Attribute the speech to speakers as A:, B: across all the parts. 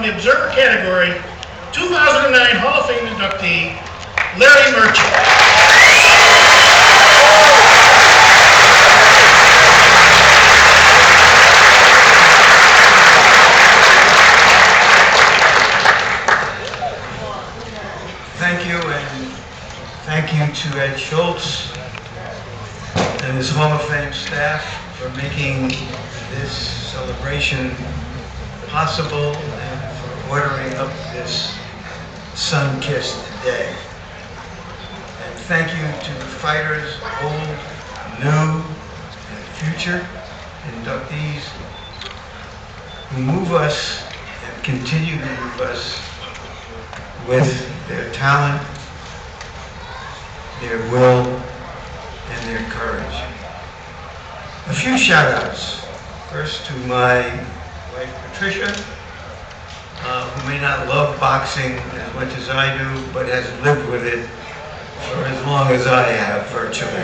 A: from the Observer category, 2009 Hall of Fame inductee, Larry Merchant.
B: Thank you, and thank you to Ed Schultz and his Hall of Fame staff for making this celebration possible and for ordering up this sun-kissed day. And thank you to the fighters, old, new, and future inductees who move us and continue to move us with their talent, their will, and their courage. A few shout-outs. First to my wife Patricia, who may not love boxing as much as I do, but has lived with it for as long as I have, virtually.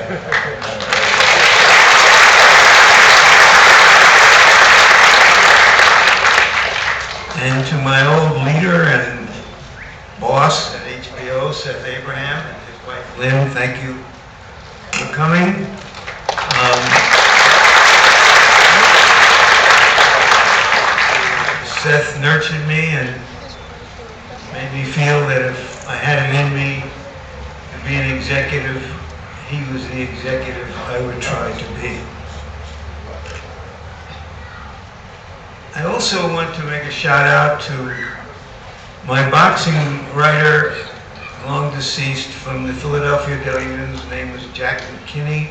B: And to my old leader and boss at HBO, Seth Abraham, and his wife Lynn, thank you for coming. Seth nurtured me and made me feel that if I had it in me to be an executive, he was the executive I would try to be. I also want to make a shout out to my boxing writer, long deceased, from the Philadelphia Daily News. His name was Jack McKinney.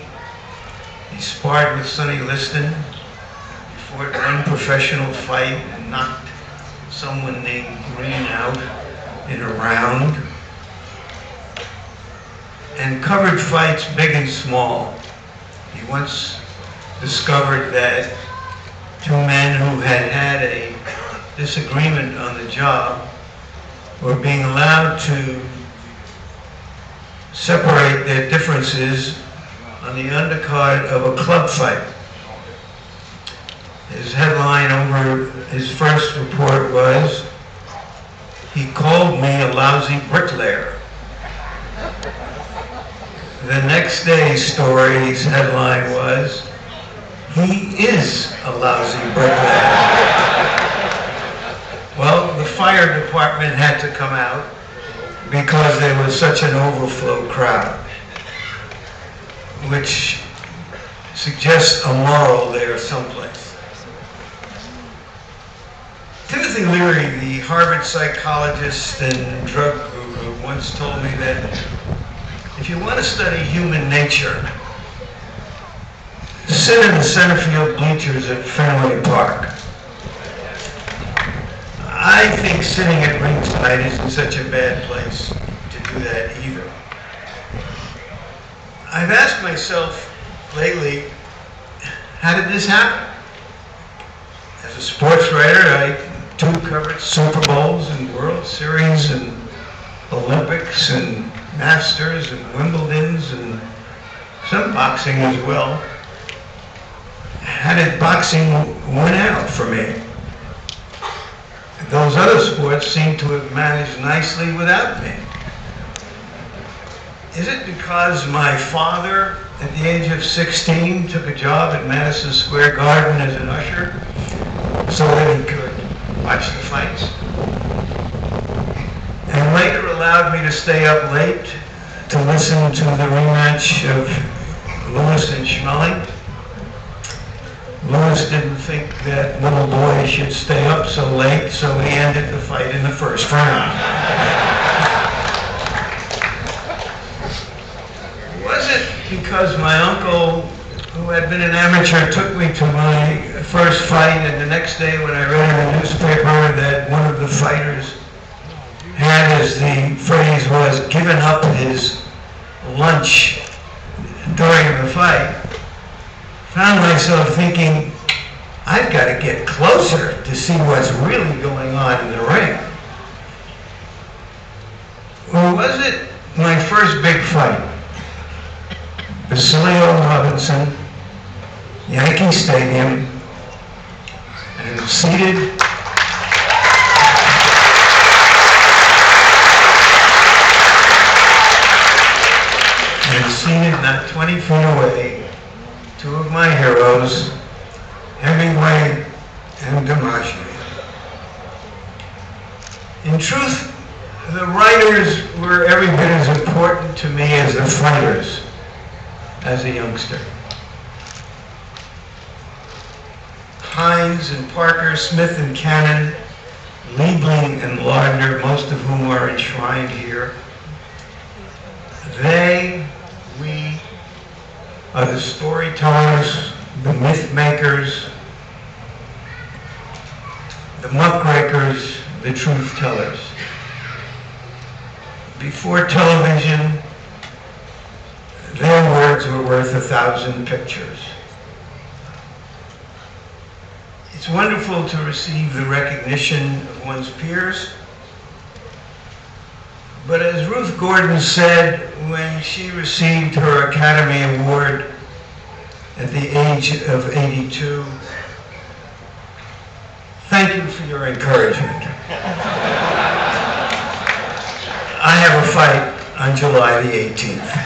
B: He sparred with Sonny Liston. He fought one professional fight and knocked someone named Green out in a round. And covered fights big and small. He once discovered that two men who had had a disagreement on the job were being allowed to separate their differences on the undercard of a club fight. His headline over his first report was, "He called me a lousy bricklayer." The next day's story's headline was, "He is a lousy bricklayer." Well, the fire department had to come out because there was such an overflow crowd, which suggests a moral there someplace. Timothy Leary, the Harvard psychologist and drug guru, once told me that if you want to study human nature, sit in the center field bleachers at Fenway Park. I think sitting at ringside isn't such a bad place to do that either. I've asked myself lately, how did this happen? As a sports writer, I too covered Super Bowls and World Series and Olympics and Masters and Wimbledons and some boxing as well. How did boxing win out for me? Those other sports seem to have managed nicely without me. Is it because my father, at the age of 16, took a job at Madison Square Garden as an usher so that he could watch the fights? And later allowed me to stay up late to listen to the rematch of Lewis and Schmeling? Lewis didn't think that little boy should stay up so late, so he ended the fight in the first round. Was it because my uncle, who had been an amateur, took me to my first fight, and the next day when I read in the newspaper that one of the fighters had, as the phrase was, given up his lunch during the fight, found myself thinking, I've got to get closer to see what's really going on in the ring. Or was it my first big fight? Basilio Robinson, Yankee Stadium, and seated In truth, the writers were every bit as important to me as the fighters as a youngster. Hines and Parker, Smith and Cannon, Liebling and Lardner, most of whom are enshrined here. We are the storytellers, the myth makers, the muckrakers, the truth tellers. Before television, their words were worth 1,000 pictures. It's wonderful to receive the recognition of one's peers, but as Ruth Gordon said when she received her Academy Award at the age of 82, thank you for your encouragement. I have a fight on July the 18th.